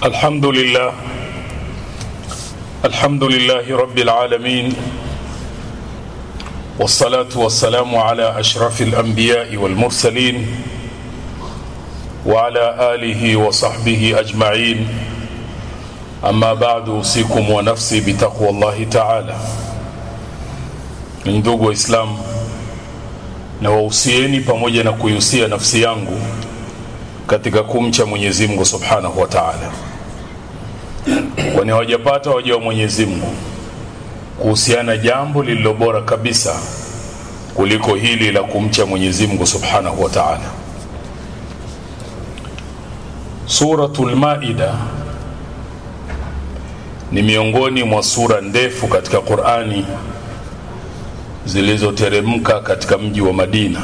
الحمد لله رب العالمين، والصلاة والسلام على أشرف الأنبياء والمرسلين وعلى آله وصحبه أجمعين. أما بعد، أوصيكم ونفسي بتقوى الله تعالى. Ndugu Waislamu, na wausieni pamoja na kuiusia nafsi yangu katika kumcha Mwenyezi Mungu Subhanahu wa Ta'ala. Kwani hawajapata waja wa Mwenyezi Mungu kuhusiana jambo lililo bora kabisa kuliko hili la kumcha Mwenyezi Mungu Subhanahu wa Ta'ala. Suratul Maida ni miongoni mwa sura ndefu katika Qur'ani zilizoteremka katika mji wa Madina,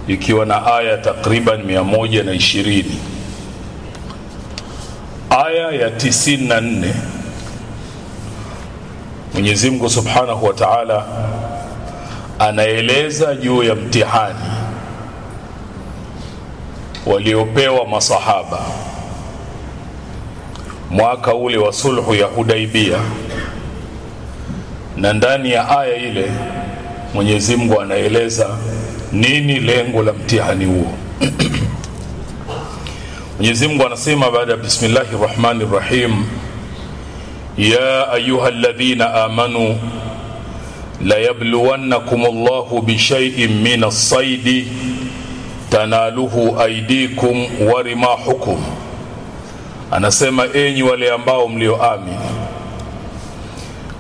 ikiwa na aya takriban 120. Aya ya 94 Mwenyezi Mungu Subhanahu wa Ta'ala anaeleza juu ya mtihani waliopewa masahaba mwaka ule wa sulhu ya Hudaibiyah. Na ndani ya aya ile Mwenyezi Mungu anaeleza nini lengo la mtihani huo. Mwenyezi Mungu anasema baada ya bismillahir rahmanir rahim, ya ayyuhalladhina amanu la yabluwannakumullahu bishay'in minas saydi tanaluhu aydikum wa rimahukum. Anasema enyi wale ambao mlioamini.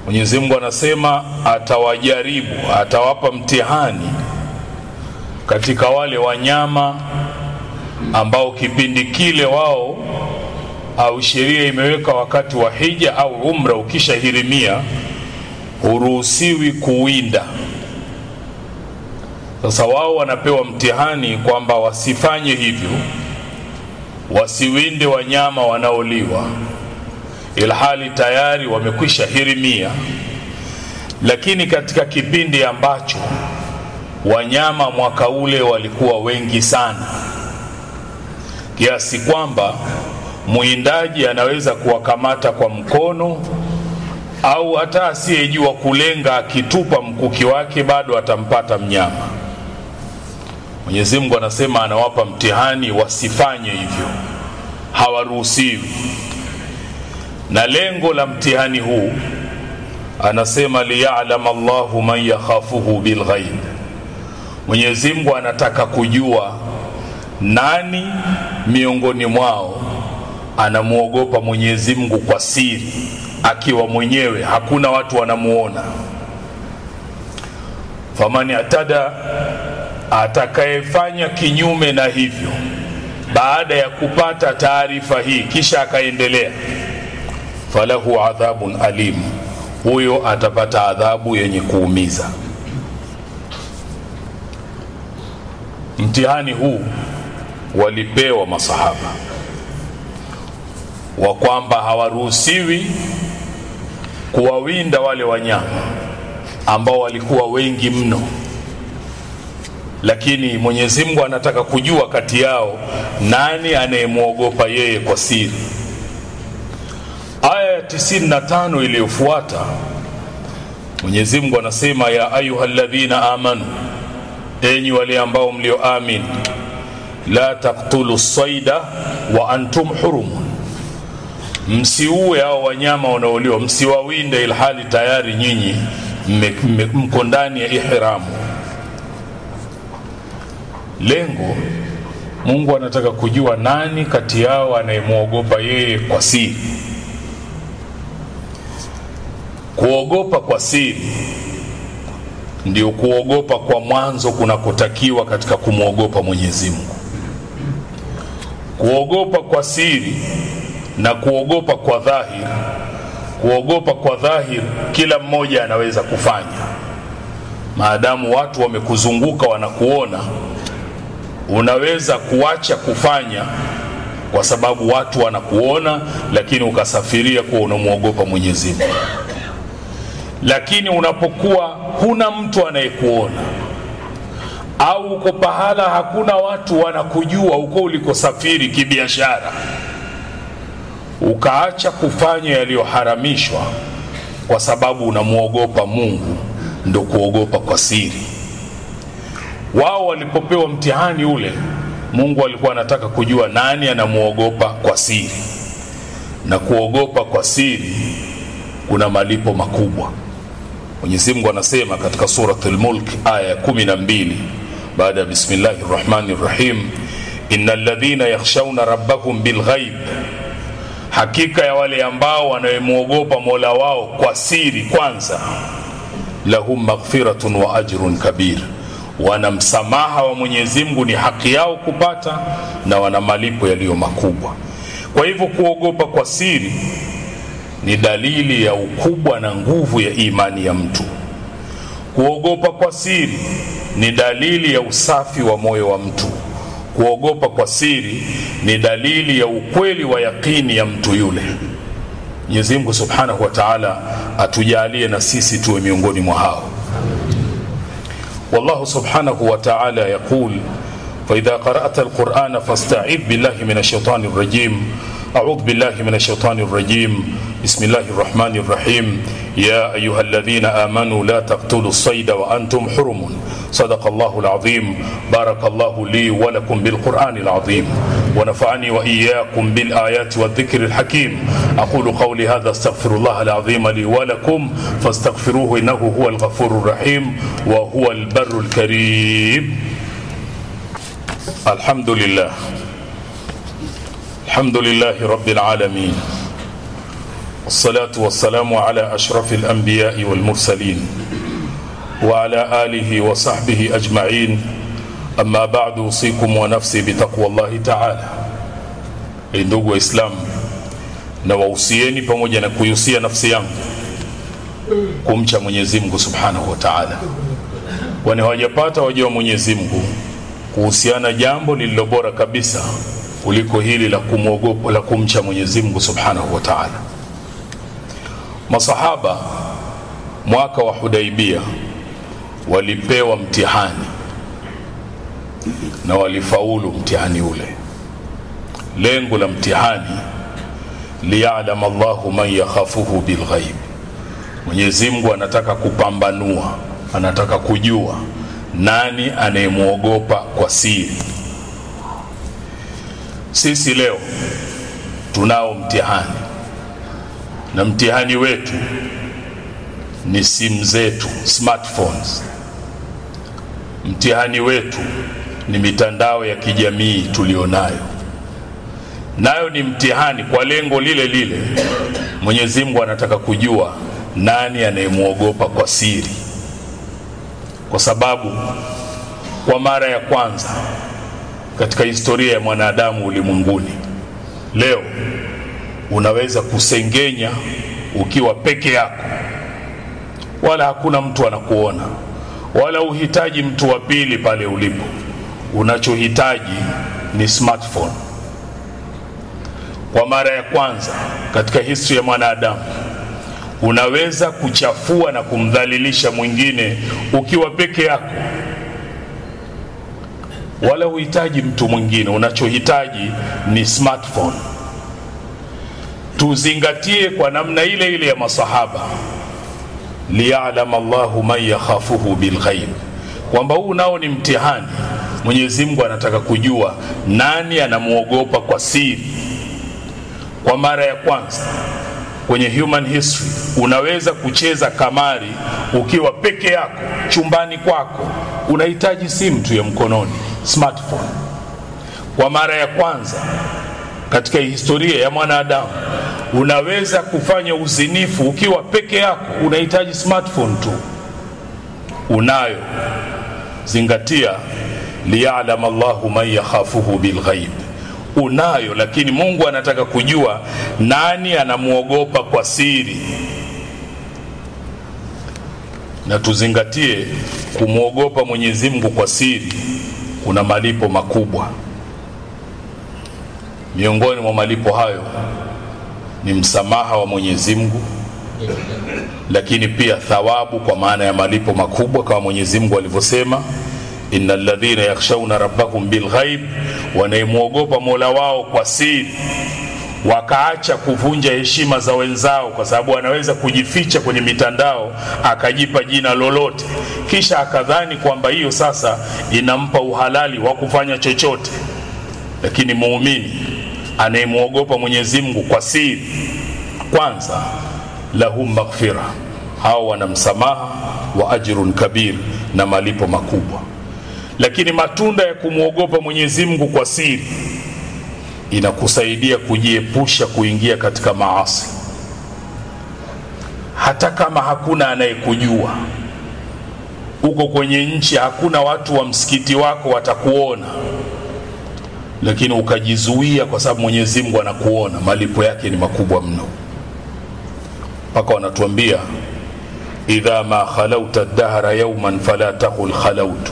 Mwenyezi Mungu anasema atawajaribu, atawapa mtihani katika wale wanyama ambao kipindi kile wao au sheria imeweka wakati wa hija au umra, ukishahirimia huruhusiwi kuwinda. Sasa wao wanapewa mtihani kwamba wasifanye hivyo, wasiwinde wanyama wanaoliwa, ilhali tayari wamekwisha hirimia. Lakini katika kipindi ambacho wanyama mwaka ule walikuwa wengi sana, kiasi kwamba muindaji anaweza kuwakamata kwa mkono, au hata asiyejua kulenga akitupa mkuki wake bado atampata mnyama. Mwenyezi Mungu anasema anawapa mtihani wasifanye hivyo, hawaruhusiwi. Na lengo la mtihani huu anasema liya'lam Allahu man yakhafuhu bilghaib. Mwenyezi Mungu anataka kujua nani miongoni mwao anamuogopa Mwenyezi Mungu kwa siri, akiwa mwenyewe hakuna watu wanamuona. Famani atada, atakayefanya kinyume na hivyo baada ya kupata taarifa hii kisha akaendelea, falahu adhabun alim, huyo atapata adhabu yenye kuumiza. Mtihani huu walipewa masahaba wa kwamba hawaruhusiwi kuwawinda wale wanyama ambao walikuwa wengi mno, lakini Mwenyezi Mungu anataka kujua kati yao nani anayemuogopa yeye kwa siri. Aya ya 95 iliyofuata Mwenyezi Mungu anasema ya ayyuhalladhina amanu, enyi wale ambao mlioamini, la taqtulu sayda wa antum hurum, msiue hao wanyama wanaoliwa, msiwawinde ilhali tayari nyinyi mko ndani ya ihramu. Lengo, Mungu anataka kujua nani kati yao anayemuogopa yeye kwa siri. Kuogopa kwa siri ndio kuogopa kwa mwanzo kunakotakiwa katika kumuogopa Mwenyezi Mungu. Kuogopa kwa siri na kuogopa kwa dhahir. Kuogopa kwa dhahir kila mmoja anaweza kufanya, maadamu watu wamekuzunguka wanakuona. Unaweza kuacha kufanya kwa sababu watu wanakuona, lakini ukasafiria kuwa unamuogopa Mwenyezi Mungu. Lakini unapokuwa huna mtu anayekuona, au uko pahala hakuna watu wanakujua, uko ulikosafiri kibiashara, ukaacha kufanya yaliyoharamishwa kwa sababu unamuogopa Mungu, ndio kuogopa kwa siri. Wao walipopewa mtihani ule, Mungu alikuwa anataka kujua nani anamuogopa kwa siri, na kuogopa kwa siri kuna malipo makubwa. Mwenyezi Mungu anasema katika suratul Mulk aya ya 12 baada ya bismillahir rahmanir rahim, innal ladhina yakhshawna rabbahum bil ghaib, hakika ya wale ambao wanayemuogopa Mola wao kwa siri kwanza, lahum maghfiratun wa ajrun kabir, wana msamaha wa Mwenyezi Mungu, ni haki yao kupata, na wana malipo yaliyo makubwa. Kwa hivyo kuogopa kwa siri ni dalili ya ukubwa na nguvu ya imani ya mtu. Kuogopa kwa siri ni dalili ya usafi wa moyo wa mtu. Kuogopa kwa siri ni dalili ya ukweli wa yakini ya mtu yule. Mwenyezi Mungu Subhanahu wa Ta'ala atujalie na sisi tuwe miongoni mwa hao. Wallahu Subhanahu wa Ta'ala yaqul, فإذا قرأت القرآن فاستعذ بالله من الشيطان الرجيم. أعوذ بالله من الشيطان الرجيم. بسم الله الرحمن الرحيم. يا أيها الذين آمنوا لا تقتلوا الصيد وأنتم حرم. صدق الله العظيم. بارك الله لي ولكم بالقرآن العظيم، ونفعني وإياكم بالآيات والذكر الحكيم. أقول قولي هذا، استغفر الله العظيم لي ولكم فاستغفروه إنه هو الغفور الرحيم وهو البر الكريم. الحمد لله، الحمد لله رب العالمين، والصلاة والسلام على أشرف الأنبياء والمرسلين وعلى آله وصحبه أجمعين. أما بعد، أوصيكم ونفسي بتقوى الله تعالى. ndugu wa Islam, na wausieni pamoja na kuyusia nafsi yangu kumcha Mwenyezi Mungu Subhanahu wa Ta'ala, kwani hawajapata wajua Mwenyezi Mungu kuhusiana jambo lililo bora kabisa kuliko hili la kumwogopa, la kumcha Mwenyezi Mungu Subhanahu wa Ta'ala. Masahaba mwaka wa Hudaibia walipewa mtihani na walifaulu mtihani ule. Lengo la mtihani, liya'lam Allahu man yakhafuhu bil ghaib. Mwenyezi Mungu anataka kupambanua, anataka kujua nani anayemuogopa kwa siri. Sisi leo tunao mtihani, na mtihani wetu ni simu zetu, smartphones. Mtihani wetu ni mitandao ya kijamii tulionayo. Nayo ni mtihani kwa lengo lile lile. Mwenyezi Mungu anataka kujua nani anayemuogopa kwa siri, kwa sababu kwa mara ya kwanza katika historia ya mwanadamu ulimwenguni, leo unaweza kusengenya ukiwa peke yako, wala hakuna mtu anakuona, wala uhitaji mtu wa pili pale ulipo. Unachohitaji ni smartphone. Kwa mara ya kwanza katika historia ya mwanadamu, unaweza kuchafua na kumdhalilisha mwingine ukiwa peke yako, wala uhitaji mtu mwingine. Unachohitaji ni smartphone. Tuzingatie kwa namna ile ile ya masahaba, liya'lam Allahu man yakhafuhu bil ghaib, kwamba huu nao ni mtihani. Mwenyezi Mungu anataka kujua nani anamuogopa kwa siri. Kwa mara ya kwanza kwenye human history, unaweza kucheza kamari ukiwa peke yako chumbani kwako. Unahitaji simu tu ya mkononi, smartphone. Kwa mara ya kwanza katika historia ya mwanadamu, unaweza kufanya uzinifu ukiwa peke yako. Unahitaji smartphone tu, unayo. Zingatia, liya'lam Allahu man yakhafuhu bil ghaib. Unayo, lakini Mungu anataka kujua nani anamuogopa kwa siri. Na tuzingatie, kumuogopa Mwenyezi Mungu kwa siri kuna malipo makubwa. Miongoni mwa malipo hayo ni msamaha wa Mwenyezi Mungu, lakini pia thawabu, kwa maana ya malipo makubwa, kama Mwenyezi Mungu alivyosema, innal ladhina yakhshawna rabbahum bil ghaib, wanayemuogopa Mola wao kwa siri, wakaacha kuvunja heshima za wenzao, kwa sababu anaweza kujificha kwenye mitandao akajipa jina lolote, kisha akadhani kwamba hiyo sasa inampa uhalali wa kufanya chochote. Lakini muumini anayemuogopa Mwenyezi Mungu kwa siri, kwanza lahum maghfira, hao wana msamaha wa ajrun kabir, na malipo makubwa. Lakini matunda ya kumuogopa Mwenyezi Mungu kwa siri inakusaidia kujiepusha kuingia katika maasi. Hata kama hakuna anayekujua, uko kwenye nchi, hakuna watu wa msikiti wako watakuona, lakini ukajizuia kwa sababu Mwenyezi Mungu anakuona, malipo yake ni makubwa mno. Paka wanatuambia idha ma khalauta ad-dahra yawman fala taqul khalautu,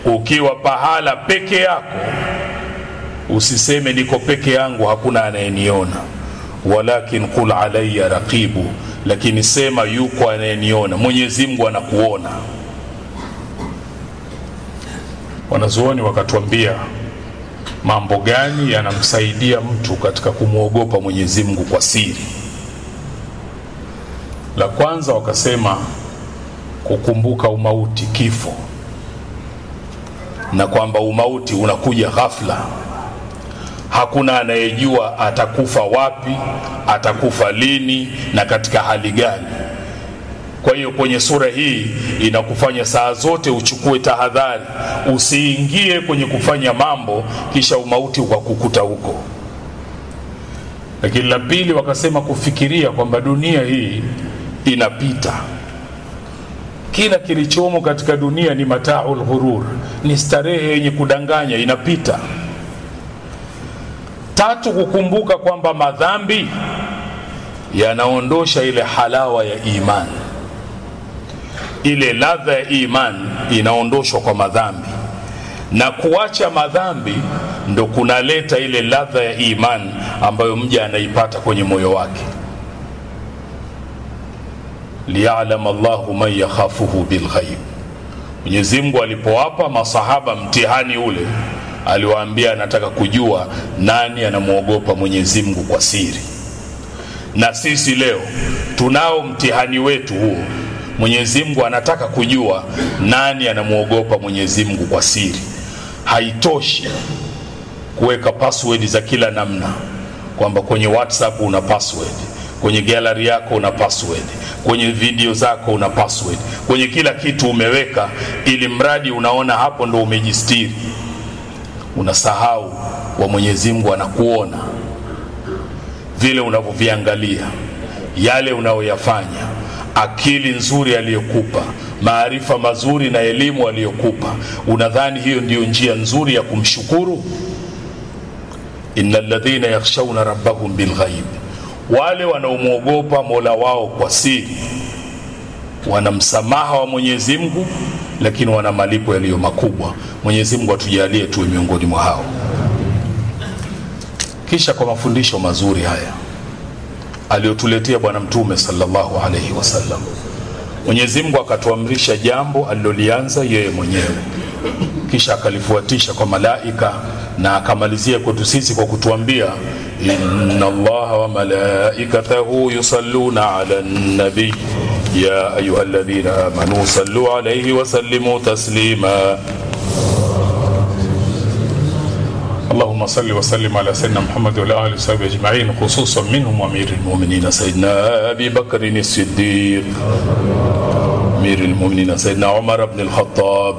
ukiwa pahala peke yako usiseme niko peke yangu hakuna anayeniona, walakin qul alayya raqibu, lakini sema yuko anayeniona, Mwenyezi Mungu anakuona. Wanazuoni wakatuambia mambo gani yanamsaidia mtu katika kumuogopa Mwenyezi Mungu kwa siri. La kwanza wakasema kukumbuka umauti, kifo, na kwamba umauti unakuja ghafla, hakuna anayejua atakufa wapi, atakufa lini na katika hali gani. Kwa hiyo kwenye sura hii inakufanya saa zote uchukue tahadhari, usiingie kwenye kufanya mambo kisha umauti ukakukuta huko. Lakini la pili wakasema kufikiria kwamba dunia hii inapita, kila kilichomo katika dunia ni mata'ul ghurur, ni starehe yenye kudanganya, inapita. Tatu, kukumbuka kwamba madhambi yanaondosha ile halawa ya imani, ile ladha ya imani inaondoshwa kwa madhambi, na kuacha madhambi ndo kunaleta ile ladha ya imani ambayo mja anaipata kwenye moyo wake. Liya'lam Allahu man yakhafuhu bilghaib, Mwenyezi Mungu alipowapa masahaba mtihani ule aliwaambia anataka kujua nani anamuogopa Mwenyezi Mungu kwa siri. Na sisi leo tunao mtihani wetu huo. Mwenyezi Mungu anataka kujua nani anamuogopa Mwenyezi Mungu kwa siri. Haitoshi kuweka password za kila namna, kwamba kwenye WhatsApp una password, kwenye gallery yako una password, kwenye video zako una password, kwenye kila kitu umeweka, ili mradi unaona hapo ndo umejistiri. Unasahau wa Mwenyezi Mungu anakuona vile unavyoviangalia, yale unayoyafanya, akili nzuri aliyokupa, maarifa mazuri na elimu aliyokupa. Unadhani hiyo ndiyo njia nzuri ya kumshukuru? Innal ladhina yakhshawna rabbahum bilghaib, wale wanaomuogopa Mola wao kwa siri wana msamaha wa Mwenyezi Mungu, lakini wana malipo yaliyo makubwa. Mwenyezi Mungu atujalie tuwe miongoni mwa hao. Kisha kwa mafundisho mazuri haya aliyotuletea Bwana Mtume sallallahu alayhi wasallam, Mwenyezi Mungu akatuamrisha jambo alilolianza yeye mwenyewe, kisha akalifuatisha kwa malaika, na akamalizia kwetu sisi kwa kutuambia inna Allaha wa malaikatahu yusalluna ala nabi ya ayyuhalladhina amanu sallu alayhi wa sallimu taslima. اللهم صل وسلم على سيدنا محمد وعلى اله وصحبه اجمعين، خصوصا منهم امير المؤمنين سيدنا ابي بكر الصديق، امير المؤمنين سيدنا عمر بن الخطاب،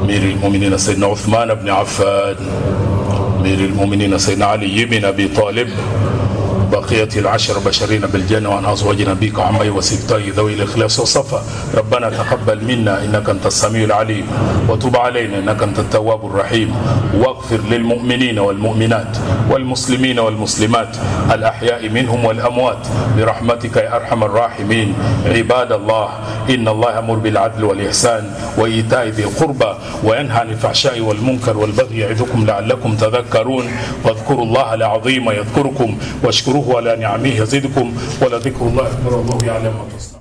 امير المؤمنين سيدنا عثمان بن عفان، امير المؤمنين سيدنا علي بن ابي طالب، بقية العشر بشرين بالجنة، وعن أزواج نبيك وعمي وسبطي ذوي الإخلاص والصفا. ربنا تقبل منا إنك أنت السميع العليم، وتب علينا إنك أنت التواب الرحيم، واغفر للمؤمنين والمؤمنات والمسلمين والمسلمات الأحياء منهم والأموات برحمتك يا أرحم الراحمين. عباد الله، إن الله يأمر بالعدل والإحسان وإيتاء ذي القربى وينهى عن الفحشاء والمنكر والبغي يعظكم لعلكم تذكرون. واذكروا الله العظيم يذكركم، واشكروه على نعمه يزدكم، ولذكر الله أكبر، والله يعلم ما تصنعون.